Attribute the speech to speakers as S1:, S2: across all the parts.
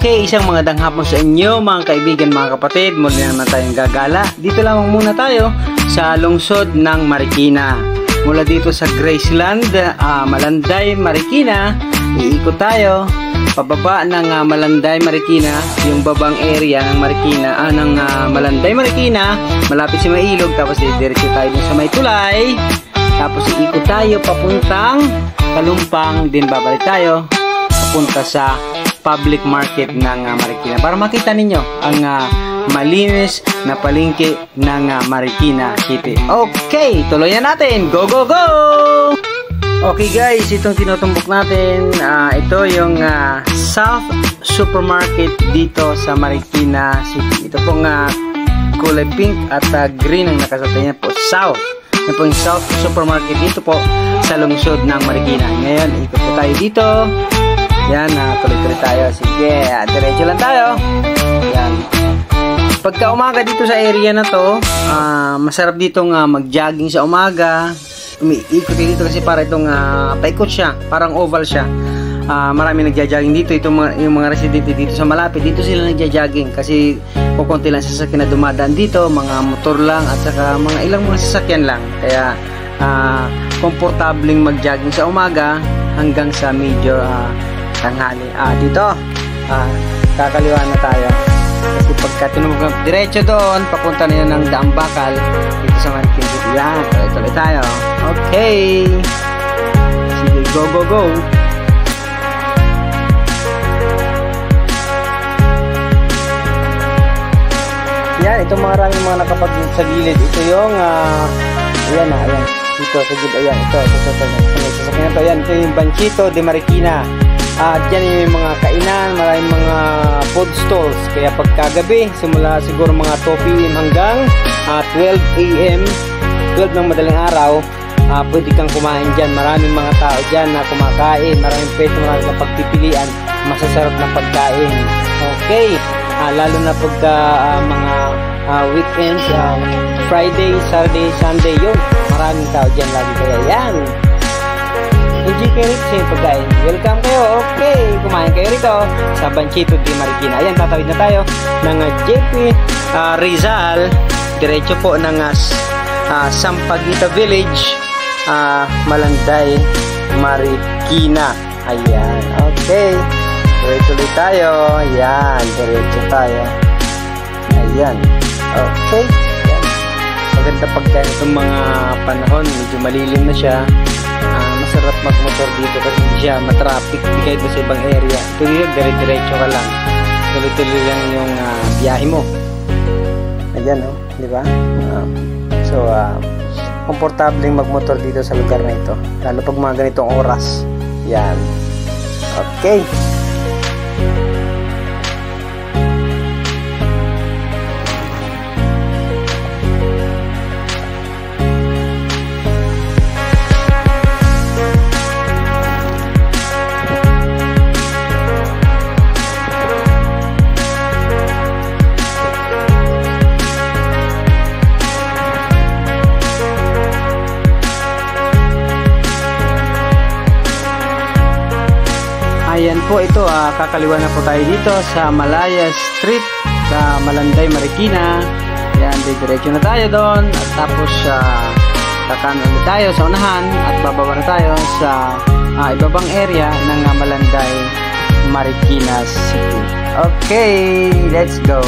S1: Okay, isang magandang hapon sa inyo mga kaibigan, mga kapatid. Muli na naman tayong gagala. Dito lamang muna tayo sa lungsod ng Marikina. Mula dito sa Graceland, Malanday, Marikina, iikot tayo pababa ng Malanday, Marikina, yung babang area ng Marikina, ng Malanday, Marikina, malapit sa Mailog. Tapos diretso tayo dun sa May Tulay. Tapos iikot tayo papuntang Kalumpang, din babalik tayo papunta sa public market ng Marikina para makita ninyo ang malinis na palengke ng Marikina City. Okay, tuloy na natin. Go, go, go! Okay guys, itong tinutumbok natin, ito yung South Supermarket dito sa Marikina City. Ito pong kulay pink at green ang nakasatay niya po, South. Ito po yung South Supermarket dito po sa lungsod ng Marikina. Ngayon, ikot po tayo dito. Yan, tuloy-tuloy tayo. Sige, diretso lang tayo. Yan. Pagka umaga dito sa area na to, masarap dito mag-jogging sa umaga. Umiikot dito kasi para itong paikot siya, parang oval siya. Marami nagja-jogging dito. Yung mga residente dito sa malapit, dito sila nagja-jogging kasi kukunti lang sasakyan na dumadaan dito, mga motor lang at saka ilang mga sasakyan lang. Kaya komportableng mag-jogging sa umaga hanggang sa medyo tanghali. Dito kakaliwa na tayo kasi pagka tinumog diretso doon papunta na yun ng Daang Bakal dito sa Marikina. Yan, tuloy tayo. Okay, sige, go, go, go. Yan, itong maraming mga nakapag sa gilid. Ito yung ayan dito sa gilid. Ayan, ito yan, ito yung Banchito de Marikina. At dyan yung mga kainan, maraming mga food stalls. Kaya pagkagabi, simula siguro mga 2 PM hanggang 12 AM, 12 ng madaling araw, pwede kang kumain dyan. Maraming mga tao dyan na kumakain, maraming pwesto, maraming na pagpipilian, masasarap na pagkain. Okay, lalo na pagka mga weekends, Friday, Saturday, Sunday, yun, maraming tao dyan lagi. Kaya yan, enjoy kayo rito sa pagkain. Welcome kayo. Okay, kumain kayo rito sa Banchito de Marikina. Ayan, tatawid na tayo ng JP Rizal. Diretso po ng Sampaguita Village, Malanday, Marikina. Ayan, okay. Tuloy-tuloy tayo. Ayan, diretso tayo. Ayan, okay. Ayan. Maganda pagkain itong mga panahon. Medyo malilim na siya. Masarap magmotor dito kasi hindi siya matraffic, hindi kayo sa ibang area. Ito dito, dire-diretso ka lang, tuloy-tuloy lang yung biyahe mo. Ayan, di ba? So komportableng magmotor dito sa lugar na ito, lalo pag mga ganitong oras. Yan, okay. Ayan po, ito kakaliwa na po tayo dito sa Malaya Street sa Malanday, Marikina. Ayan, diretso na tayo doon at tapos kakanan ulit tayo sa unahan at bababa na tayo sa ibabang area ng Malanday, Marikina City. Okay, let's go.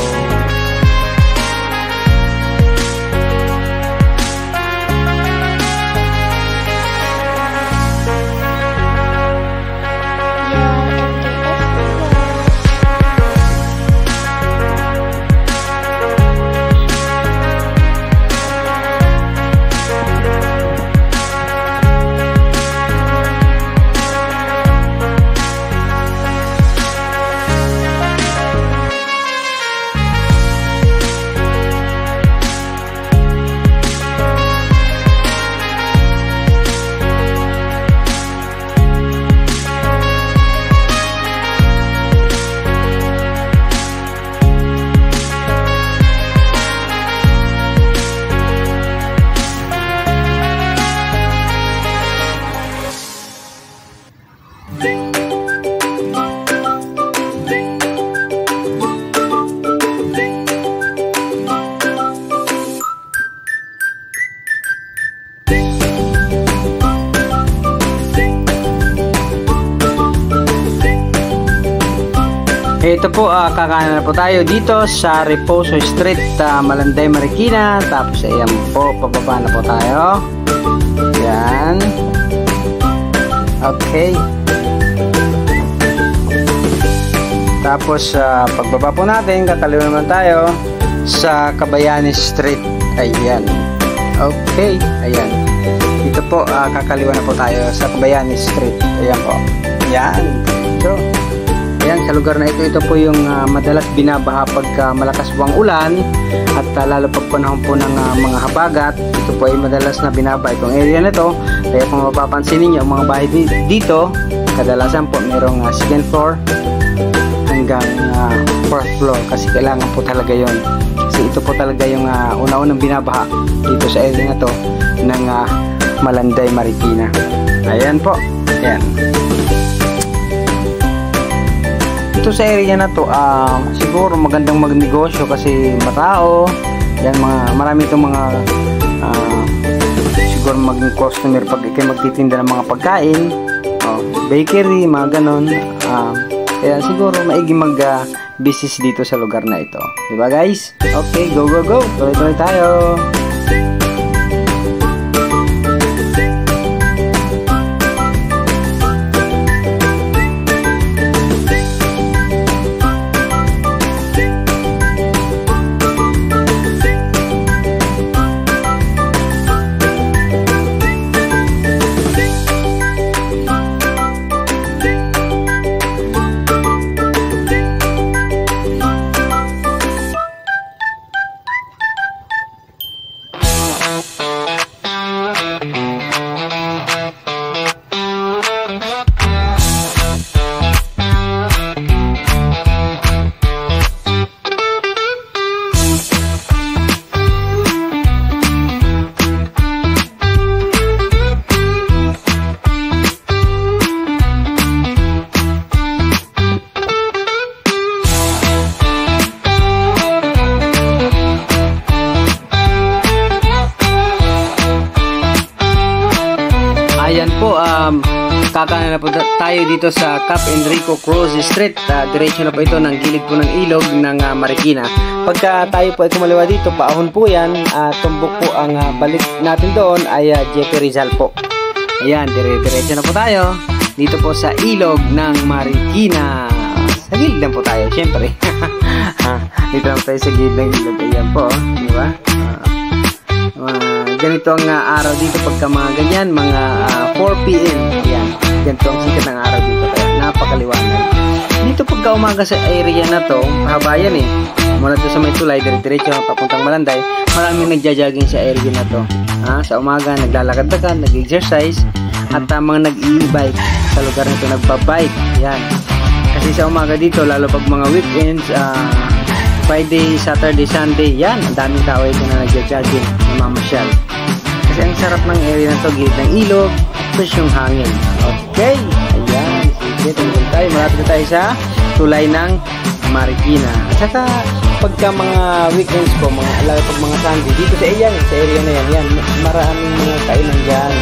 S1: Ito po, kakanan na po tayo dito sa Reposo Street, Malanday, Marikina. Tapos ayan po, pababa na po tayo. Yan. Okay. Tapos pagbaba po natin, kakaliwa naman tayo sa Kabayani Street. Ayan. Okay. Ayan. Dito po, kakaliwa na po tayo sa Kabayani Street. Ayan po. Yan. Ito. Ayan, sa lugar na ito po yung madalas binabaha pagka malakas po ang ulan at lalo pag panahon po ng mga habagat. Ito po ay madalas na binabaha itong area na ito. Kaya kung mapapansin ninyo, ang mga bahay dito, kadalasan po mayroong second floor hanggang fourth floor kasi kailangan po talaga yon. Kasi ito po talaga yung una-unang binabaha dito sa area na to ng Malanday, Marikina. Ayan po. Ayan. Ito sa area na to, siguro magandang magnegosyo kasi matao. Yan, marami itong mga siguro maging customer pag kayo magtitinda ng mga pagkain, bakery, mga ganon. Kaya siguro maigi mag-business dito sa lugar na ito. Diba guys? Okay, go go go! Tuloy-tuloy tayo! Ayan po, kakanan na po tayo dito sa Cap Enrico Cruz Street. Diretso na po ito ng gilid po ng ilog ng Marikina. Pagka tayo po ay kumaliwa dito, paahon po yan, tumbok po ang balik natin doon ay Jefe Rizal po. Ayan, diretso na po tayo dito po sa ilog ng Marikina. Sa gilid lang po tayo, syempre. Dito lang tayo sa gilid ng ilog. Ayan po, di ba? Ganito ang araw dito pagka mga ganyan, mga 4 PM. Ayan, ganito ang sikat ng araw dito, kaya napakaliwanag. Dito pagka umaga sa area na to, habayan mula doon sa may tulay, diretso na papuntang Malanday, maraming nagja-jogging sa area na to. Sa umaga, naglalakad-lakad, nag-exercise, at mga nag-e-bike sa lugar nito, nagbabike. Ayan. Kasi sa umaga dito, lalo pag mga weekends, Friday, Saturday, Sunday, yan, ang daming tao ito na nagja-jogging, namamasyal. Kasi ang sarap ng area na to, gilid ng ilog, fresh yung hangin. Okay, ayan, sige, tumulong tayo, malapit na tayo sa tulay ng Marikina. At saka, pagka mga weekends po, lalo pag mga Sunday, dito sa area na yan, maraming mga kainan dyan.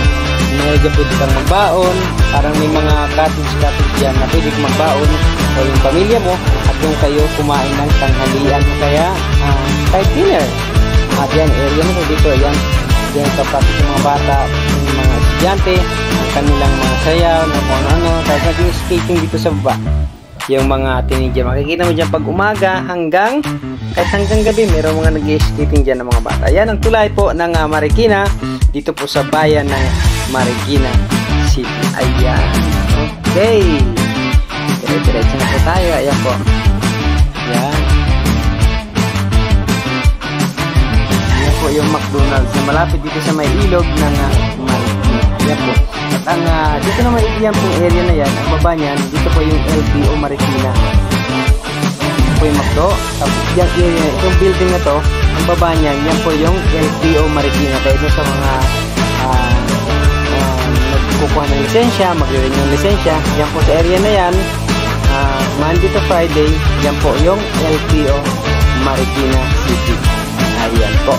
S1: Medyo pwede kang magbaon, parang may mga cottage yan na pwede kang magbaon o yung pamilya mo at yung kayo kumain ng tanghalian kaya kahit dinner. At yan, area mo dito, yan kapatid ng mga bata, yung mga estudyante, ang kanilang mga sayaw, na kung ano, kahit naging skating dito sa baba. Yung mga teenager, makikita mo dyan pag umaga kahit hanggang gabi, mayroong mga nag-skating dyan ng mga bata. Yan ang tulay po ng Marikina, dito po sa bayan ng Marikina City. Ayan. Okay. Diretso na po tayo. Ayan po. Ayan. Ayan po yung McDonald's na malapit dito sa may ilog ng Marikina. Ayan po. At dito na may iyan pong area na yan. Ang baba niyan, dito po yung LTO Marikina. Dito po yung McDo. Tapos yung area, itong building na to, ang baba niyan, yan po yung LTO Marikina. Kaya ito sa mga nagkukuha ng lisensya, magre-renew ng lisensya, yan po sa area na yan, Monday to Friday, yan po yung LTO Marikina City. Ayan po.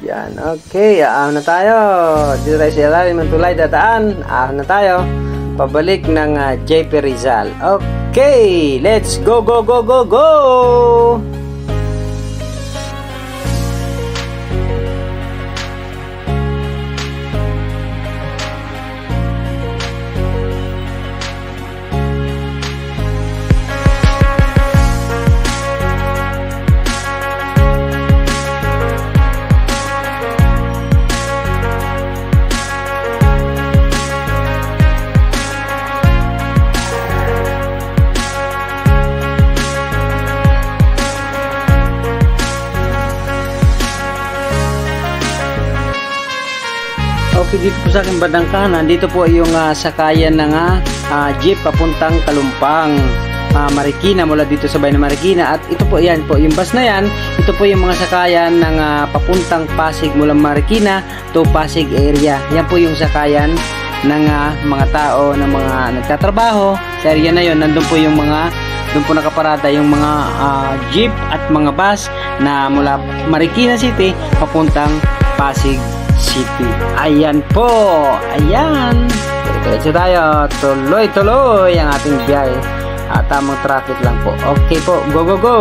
S1: Yan, Okay, ahon na tayo. Dito tayo sa ilalim ng tulay dataan. Ahon na tayo. Pabalik ng JP Rizal. Okay, let's go, go, go, go, go! Okay, dito po sa aking bandang kanan, dito po yung sakayan ng jeep papuntang Kalumpang, Marikina, mula dito sa bayan ng Marikina. At ito po, yan po, yung bus na yan, ito po yung mga sakayan ng papuntang Pasig mula Marikina to Pasig area. Yan po yung sakayan ng mga tao, ng mga nagtatrabaho sa area na yon. Nandun po yung mga, doon po nakaparada yung mga jeep at mga bus na mula Marikina City papuntang Pasig City. Ayan po. Ayan. Diretso tayo. Tuloy-tuloy ang ating biyahe. Tamang traffic lang po. Okay po. Go, go, go.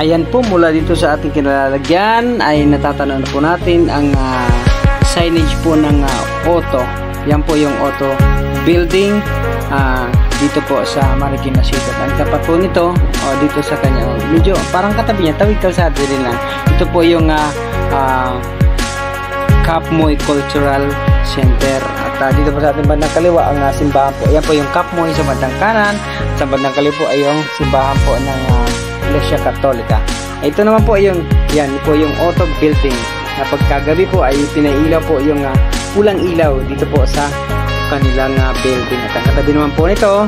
S1: Ayan po, mula dito sa ating kinalalagyan ay natatanaw na po natin ang signage po ng auto. Yan po yung auto building dito po sa Marikina City. Ang tapat po nito, dito sa kanya, medyo parang katabi niya, tawid kalsada din lang. Ito po yung Kapmoy Cultural Center. At dito po sa ating bandang kaliwa ang simbahan po. Yan po yung Kapmoy sa bandang kanan. Sa bandang kaliwa po ay yung simbahan po ng Iglesia Katolika. Ito naman po yung, yan po yung auto building na pagkagabi po ay pinailaw po yung pulang ilaw dito po sa kanilang building. At ang katabi naman po nito,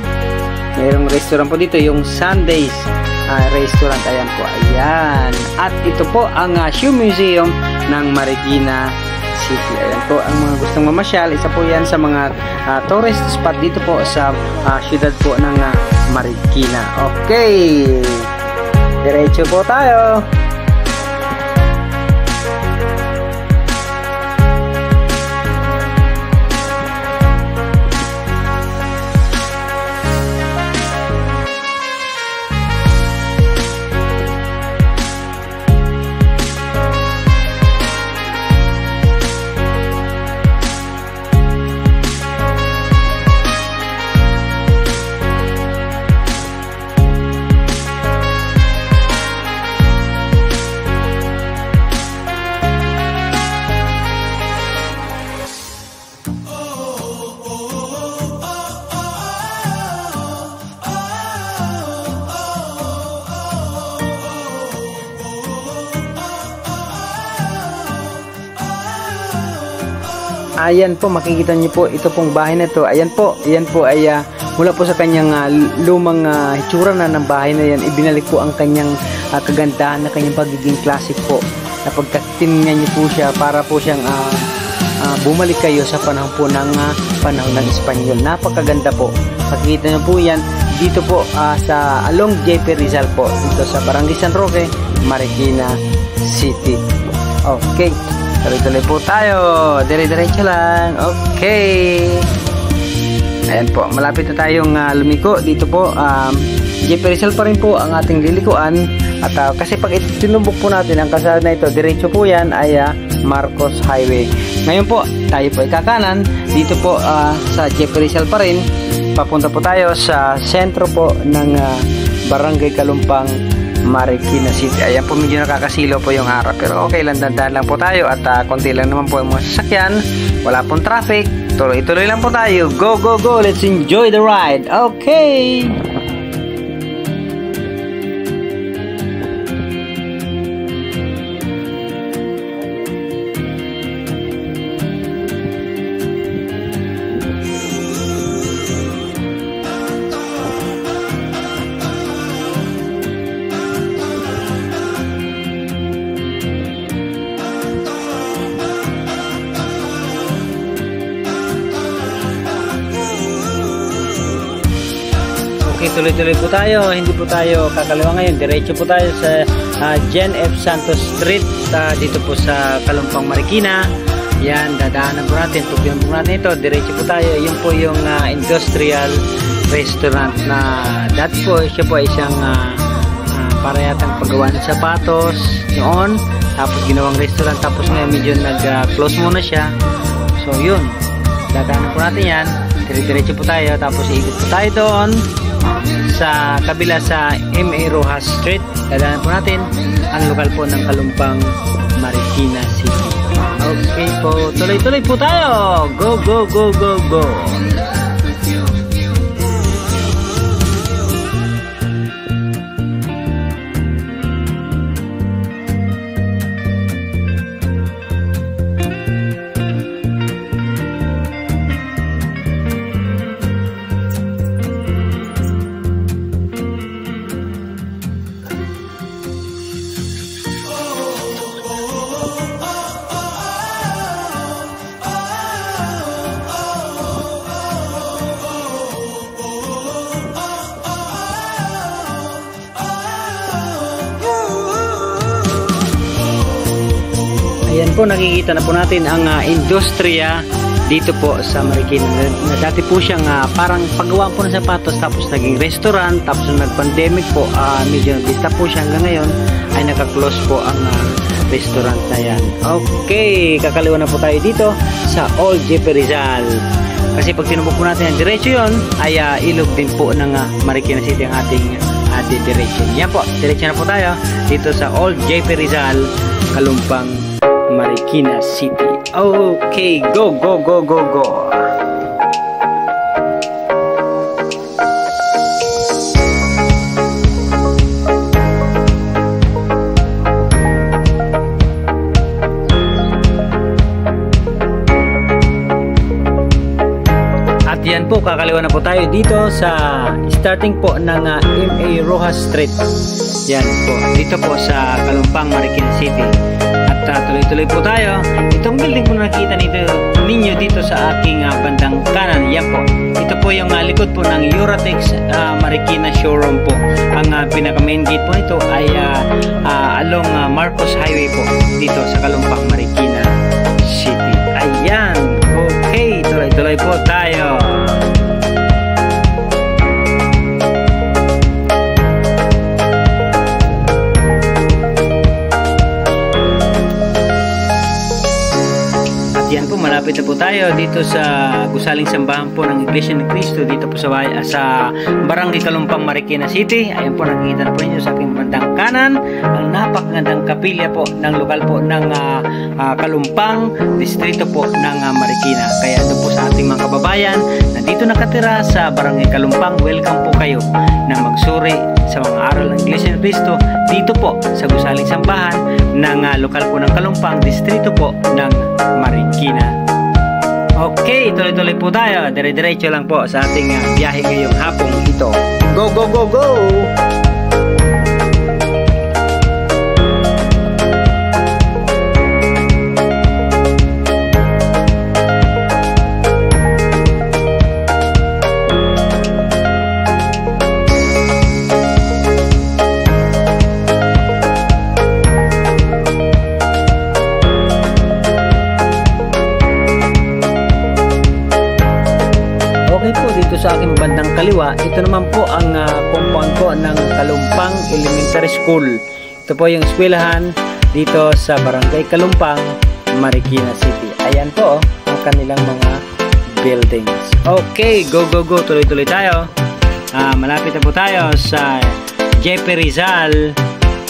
S1: mayroong restaurant po dito, yung Sundays restaurant. Ayan po, ayan. At ito po ang Shoe Museum ng Marikina City. Ayan po, ang mga gustong mamasyal, isa po yan sa mga tourist spot dito po sa syudad po ng Marikina. Okay, diretso po tayo. Ayan po, makikita niyo po ito pong bahay na ito. Ayan po ay mula po sa kanyang lumang hitsura na ng bahay na yan, ibinalik po ang kanyang kagandahan na kanyang pagiging classic po. Na pagkatinignan niyo po siya, para po siyang bumalik kayo sa panahon po ng Espanyol. Napakaganda po. Makikita niyo po yan dito po sa along JP Rizal po, dito sa Barangay San Roque, Marikina City. Okay, tuloy-tuloy po tayo. Dire-diretso lang. Okay. Ayan po, malapit na tayong lumiko. Dito po, JP Rizal pa rin po ang ating lilikuan. At kasi pag tinubok po natin ang kalsada na ito, diretso po yan ay Marcos Highway. Ngayon po, tayo po ay kakanan. Dito po sa JP Rizal pa rin. Papunta po tayo sa sentro po ng Barangay Kalumpang, Marikina City. Ayan po, medyo nakakasilo po yung harap, pero okay lang, dandan lang po tayo at konti lang naman po yung mga sasakyan, wala pong traffic, tuloy-tuloy lang po tayo. Go, go, go, let's enjoy the ride. Okay. Tuloy-tuloy po tayo, hindi po tayo kakaliwa ngayon, diretso po tayo sa Jen F. Santos Street, dito po sa Kalumpang, Marikina. Yan, dadaanan po natin, tupian po natin ito, diretso po tayo. Yun po yung industrial restaurant na dati po, siya po ay isang para yatang paggawa ng sapatos noon, tapos ginawang restaurant, tapos ngayon medyo nag-close muna siya. So yun, dadaanan po natin yan, diretso po tayo, tapos ikot po tayo doon sa kabila sa M.A. Rojas Street. Dadaanan po natin ang lokal po ng Kalumpang, Marikina City. Okay po, tuloy-tuloy po tayo. Go, go, go, go, go. Ayan po, nakikita na po natin ang industriya dito po sa Marikina. Dati po siyang parang paggawaan po ng sapatos, tapos naging restaurant, tapos nung nag-pandemic po, medyo bista po siya hanggang ngayon, ay naka-close po ang restaurant na yan. Okay, kakaliwa na po tayo dito sa Old Jepe Rizal. Kasi pag tinubok po natin ang diretso yun, ay ilog din po ng Marikina City ang ating direction. Yan po, diretso na po tayo dito sa Old Jepe Rizal, Kalumpang, Marikina City. Okay, go, go, go, go, go. At yan po, kakaliwa na po tayo dito sa starting po ng M.A. Rojas Street. Yan po, dito po sa Kalumpang, Marikina City. Tuloy-tuloy po tayo. Itong building po nakita ninyo dito sa aking bandang kanan. Yan po. Ito po yung likod po ng Euratex Marikina showroom po. Ang pinaka main gate po nito ay along Marcos Highway po dito sa Kalumpang, Marikina City. Ayan. Okay. Tuloy-tuloy po tayo. Yan po, malapit na po tayo dito sa gusaling sambahan po ng Iglesia ni Cristo dito po sa Barangay Kalumpang, Marikina City. Ayan po, nakikita na po ninyo sa aking bandang kanan ang napakagandang kapilya po ng lokal po ng Kalumpang, distrito po ng Marikina. Kaya ito po sa ating mga kababayan na dito nakatira sa Barangay Kalumpang, welcome po kayo na magsuri sa mga aral ng Iglesia ni Cristo dito po sa gusaling sambahan ng lokal po ng Kalumpang, distrito po ng Marikina. Okay, tuloy-tuloy po tayo. Dire-diretso lang po sa ating biyahe ngayong hapong ito. Go, go, go, go! Sa aking bandang kaliwa, ito naman po ang compound po ng Kalumpang Elementary School. Ito po yung eskwelahan dito sa Barangay Kalumpang, Marikina City. Ayan po ang kanilang mga buildings. Okay, go, go, go. Tuloy-tuloy tayo. Malapit na po tayo sa Jepe Rizal,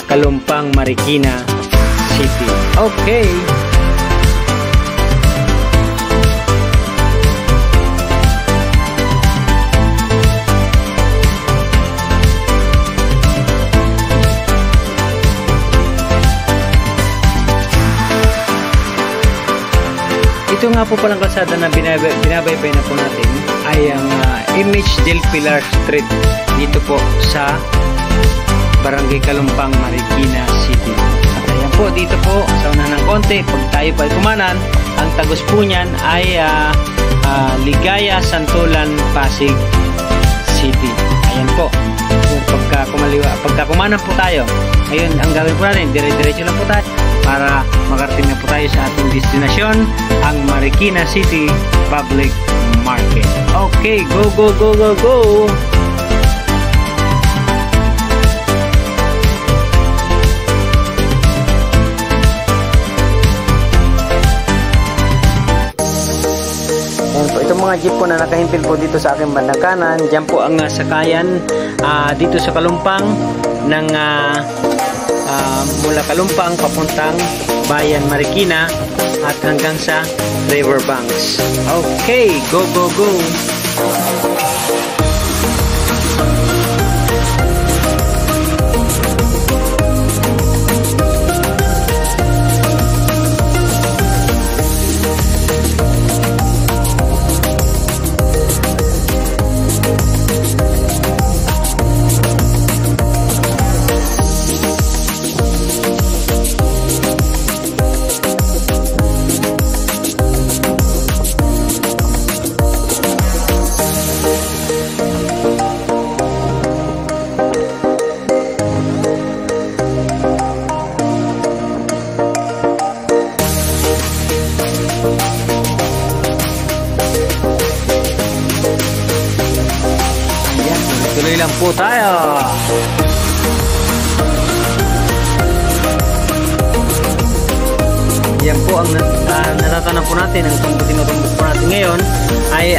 S1: Kalumpang, Marikina City. Okay. Ito nga po palang kalsada na binabaybay na po natin ay ang Image del Pilar Street dito po sa Barangay Kalumpang, Marikina City. At ayan po, dito po sa unahan ng konti, pag tayo pa kumanan, ang tagos po niyan ay Ligaya, Santolan, Pasig City. Ayan po. Pagka kumanan po tayo, ayun, ang gawin po natin, dire-diretso lang po tayo para makarating na po tayo sa ating destinasyon, ang Marikina City Public Market. Okay, go, go, go, go, go! Ayan po, itong mga jeep po na nakahimpil po dito sa aking bandang kanan, dyan po ang sakayan dito sa Kalumpang ng mula Kalumpang papuntang Bayan Marikina at hanggang sa Riverbanks. Okay, go, go, go! Tuloy lang po tayo. Yan po ang natatanong po natin, ang tinutumbok po natin ngayon ay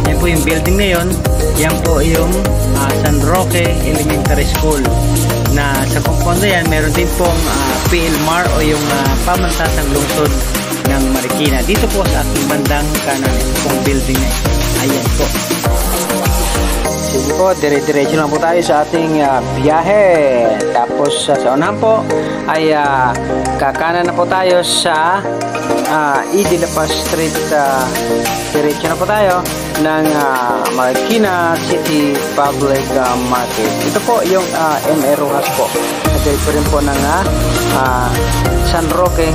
S1: yan po yung building na yun. Yan po yung San Roque Elementary School na sa compound na yan meron din pong PLMAR o yung pamantasang lungsod ng Marikina. Dito po sa ating bandang kanan pong building na ito. Ayan po. Sige po, dire-diretso lang po tayo sa ating biyahe. Tapos sa unahan po ay kakanan na po tayo sa E.D. La Paz Street. Diretso na po tayo ng Marikina City Public Market. Ito po yung M.A. Rojas po. Diretso rin po ng San Roque,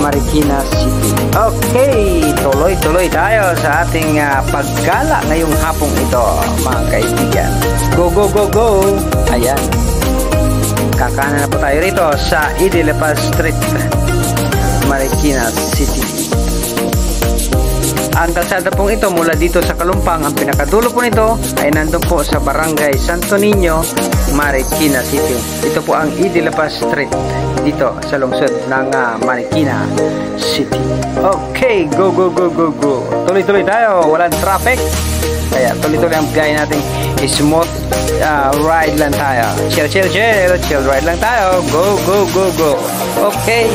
S1: Marikina City. Okay, tuloy-tuloy tayo sa ating paggala ngayong hapong ito, mga kaibigan. Go, go, go, go! Ayan. Kakanan na po tayo rito sa E.D. La Paz Street, Marikina City. Ang kalsada pong ito mula dito sa Kalumpang, ang pinakadulo po nito ay nandun po sa Barangay Santo Niño, Marikina City. Ito po ang E.D. La Paz Street dito sa lungsod ng Marikina City. Okay, go, go, go, go, go. Tuloy-tuloy tayo, walang traffic. Kaya tuloy-tuloy ang biyahe natin. Smooth ride lang tayo. Chill, chill, chill. Chill ride lang tayo. Go, go, go, go. Okay.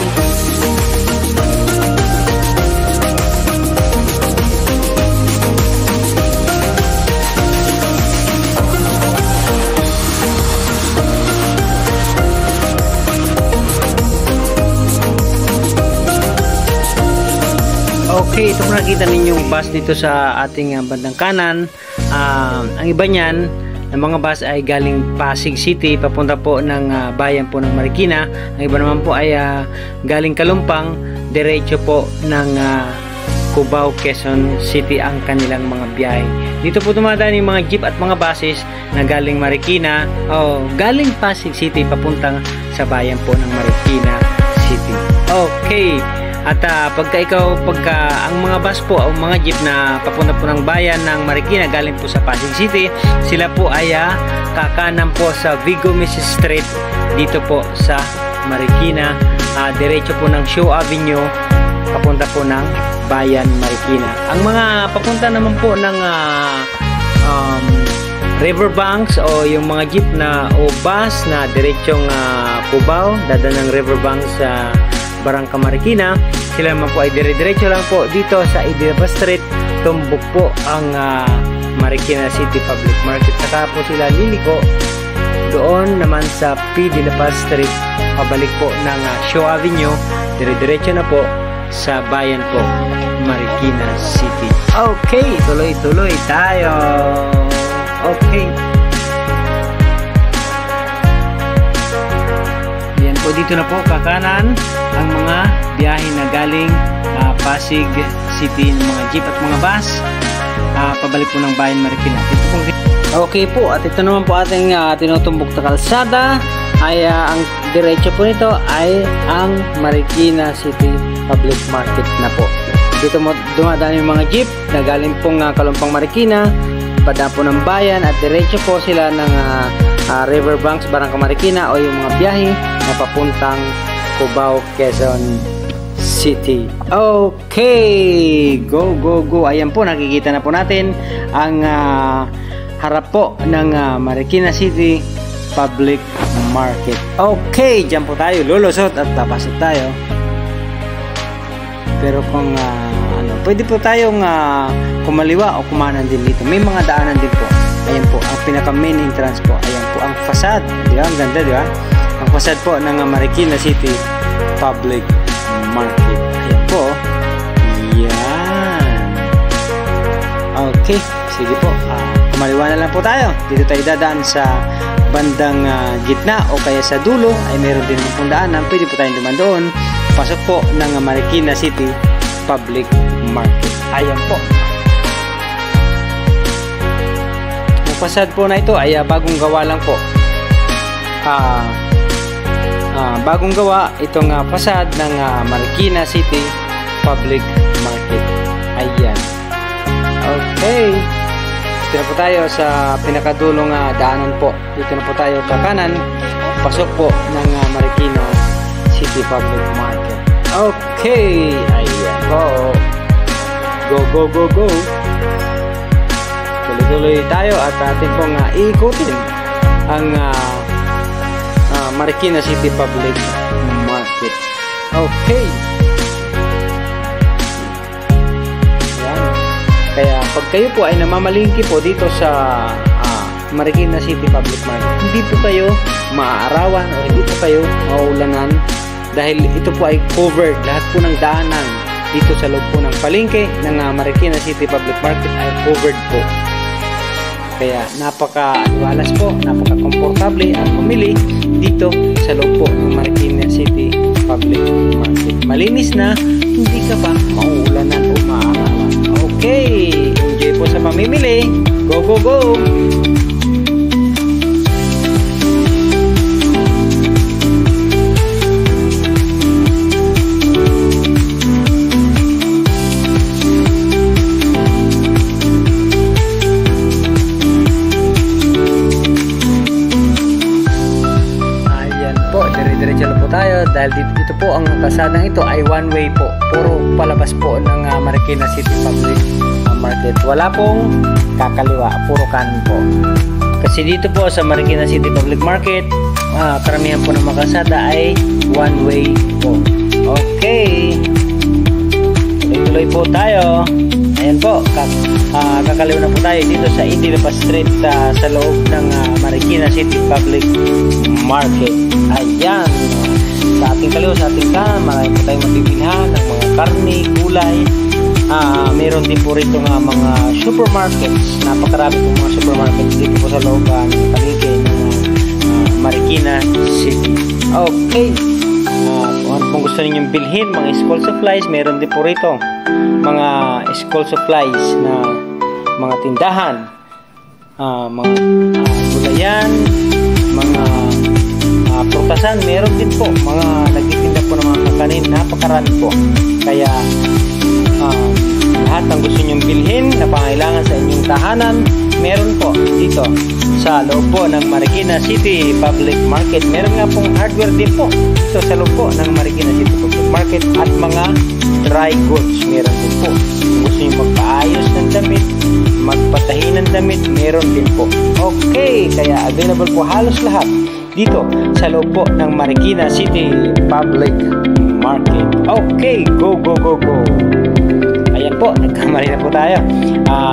S1: Okay, ito po nakita ninyong bus dito sa ating bandang kanan. Ang iba niyan, ang mga bus ay galing Pasig City papunta po ng bayan po ng Marikina. Ang iba naman po ay galing Kalumpang, diretso po ng Cubao, Quezon City ang kanilang mga biyahe. Dito po dumadaan yung mga jeep at mga buses na galing Marikina o galing Pasig City papuntang sa bayan po ng Marikina City. Okay. At pagka ang mga bus po o mga jeep na papunta po ng bayan ng Marikina galing po sa Pasig City, sila po ay kakanan po sa Vigo Mrs. Street dito po sa Marikina, diretso po ng Show Avenue papunta po ng bayan Marikina. Ang mga papunta naman po ng riverbanks o yung mga jeep na o bus na diretsong Cubao, dadanang riverbanks sa Barangka Marikina. Sila naman po ay dire-diretso lang po dito sa Idilapa Street, tumbok po ang Marikina City Public Market. Saka po sila liliko doon naman sa P. Dilapa Street, pabalik po ng Shaw Avenue, dire-diretso na po sa bayan po, Marikina City. Okay, tuloy-tuloy tayo. Okay. Yan po, dito na po kakanan ang mga biyahe na galing Pasig City ng mga jeep at mga bus, pabalik po ng bayan Marikina. Okay po, at ito naman po ating tinutumbok na kalsada ay ang diretso po nito ay ang Marikina City Public Market na po. Dito mo dumadaan yung mga jeep na galing pong Kalumpang Marikina, padapo ng bayan, at diretso po sila ng riverbanks Barangka Marikina o yung mga biyahe na papuntang Cubao, Quezon City. Okay, go go go. Ayan po, nakikita na po natin ang harap po ng Marikina City Public Market. Okay, dyan po tayo lulusot at papasok tayo. Pero kung pwede po tayong kumaliwa o kumanan din dito. May mga daanan din po. Ayan po, ang pinaka main entrance po. Ayan po, ang facade. Di ba? Ang ganda, di ba? Ang facade po ng Marikina City Public Market. Ayan po. Yan. Okay, sige po. Kumaliwa na lang po tayo. Dito tayo dadaan sa bandang gitna o kaya sa dulo ay meron din pong daanan. Pwede po tayong duman doon. Pasok po ng Marikina City Public Market. Ayan po. Ang facade po na ito ay bagong gawa lang po. Bagong gawa itong facade ng Marikina City Public Market. Ayan. Okay. Dito na po tayo sa pinakadulong daanan po. Dito na po tayo kakanan. Pasok po ng Marikina City Public Market. Okay. Ayan po. Go, go, go, go. Tuloy-tuloy tayo at atin pong iikutin ang Marikina City Public Market. Okay. Yan. Kaya pag kayo po ay namamalingki po dito sa Marikina City Public Market, hindi po kayo maaarawan o hindi po kayo maulanan dahil ito po ay covered. Lahat po ng daanan dito sa loob po ng palengke ng Marikina City Public Market ay covered po. Kaya napaka-walas po, napaka-komportable at pumili dito sa loob po ng Marikina City Public Market. Malinis na, hindi ka pa mauulanan o maarawan. Okay, enjoy po sa pamimili. Go, go, go! Diretso po tayo dahil dito po ang kalsadang ito ay one way po. Puro palabas po ng Marikina City Public Market. Wala pong kakaliwa, puro kanan po. Kasi dito po sa Marikina City Public Market, karamihan po ng mga kalsada ay one way po. Okay. Tuloy-tuloy po tayo. Ayan po, kakaliwa na po tayo dito sa Idilapa Street sa loob ng Marikina City Public Market. Ayan, sa ating kaliwa, sa ating kanan, marami po tayong mabibilhan ng mga karne, gulay. Meron din po rito mga supermarkets. Napakarami po mga supermarkets dito po sa loob ng palengke ng Marikina City. Okay. Kung ano pong gusto ninyong bilhin, mga school supplies, meron din po rito mga school supplies na mga tindahan, mga gulayan, mga prutasan, meron din po mga nagtitinda po ng mga kakanin, napakarami po. Kaya lahat ng gusto nyong bilhin na pangailangan sa inyong tahanan, meron po dito sa loob po ng Marikina City Public Market. Meron nga pong hardware din po dito sa loob po ng Marikina City Public Market at mga dry goods, meron din po. Kung gusto nyo magpaayos ng damit, magpatahi ng damit, meron din po. Okay, kaya available po halos lahat dito sa loob po ng Marikina City Public Market. Okay, go, go, go, go. Ayan po, nagkamali na po tayo.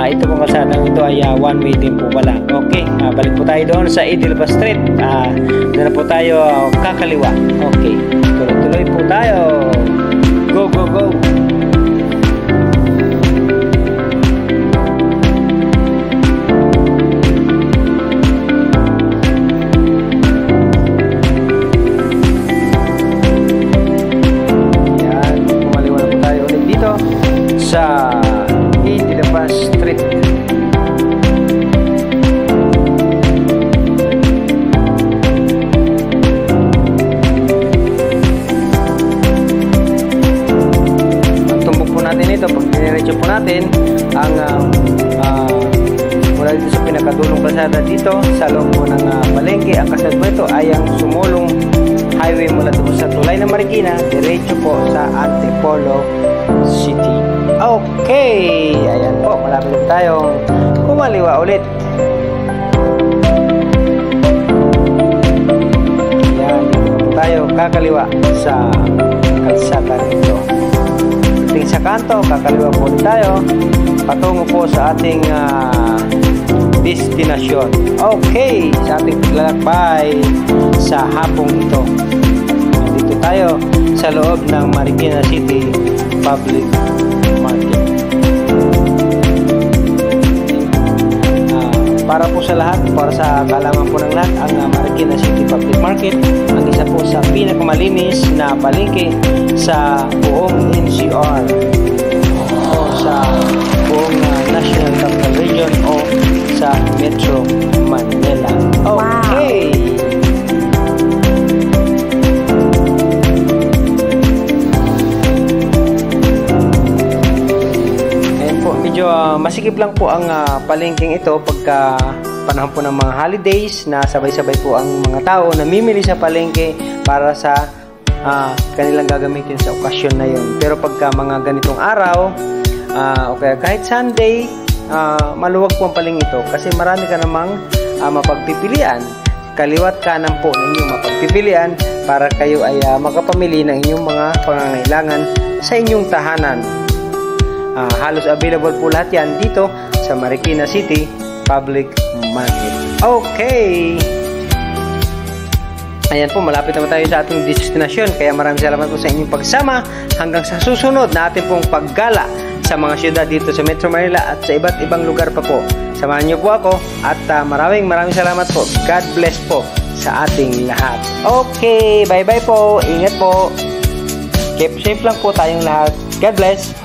S1: Ito pong kalsadang ito ay one way din po pala. Okay, balik po tayo doon sa Idilba Street. Doon na po tayo kakaliwa. Okay, tuloy-tuloy po tayo. Go, go, go. Sa Idilba Street. Ang tumbok po natin ito, pag diniretso po natin ang mula dito sa pinakadulong kalsada dito sa loob po ng palengke, ang kasunod po ito ay ang sumulong highway mula doon sa tulay ng Marikina, diretso po sa Antipolo City. Okay, ayan po, malapit tayong kumaliwa ulit. Ayan, dito po tayo kakaliwa sa kalsada nito. Pagdating sa kanto, kakaliwa po ulit tayo patungo po sa ating destinasyon. Okay, sa ating paglalakbay sa hapong ito. Dito tayo sa loob ng Marikina City Public Market. Para po sa lahat, para sa kaalaman po ng lahat, ang Marikina City Public Market ang isa po sa pinakamalinis na palengke sa buong NCR o sa buong National Capital Region o sa Metro Manila. Okay! Wow. Medyo masikip lang po ang palengking ito pagka panahon po ng mga holidays na sabay-sabay po ang mga tao namimili sa palengke para sa kanilang gagamitin sa okasyon na yun. Pero pagka mga ganitong araw, okay, kahit Sunday, maluwag po ang palengke ito kasi marami ka namang mapagpipilian. Kaliwat kanan po ninyong mapagpipilian para kayo ay makapamili ng inyong mga pangangailangan sa inyong tahanan. Halos available po lahat yan dito sa Marikina City Public Market. Okay! Ayan po, malapit naman tayo sa ating destinasyon. Kaya maraming salamat po sa inyong pagsama hanggang sa susunod na ating pong paggala sa mga syudad dito sa Metro Manila at sa iba't ibang lugar pa po. Samahan niyo po ako at maraming salamat po. God bless po sa ating lahat. Okay, bye-bye po. Ingat po. Keep safe lang po tayong lahat. God bless.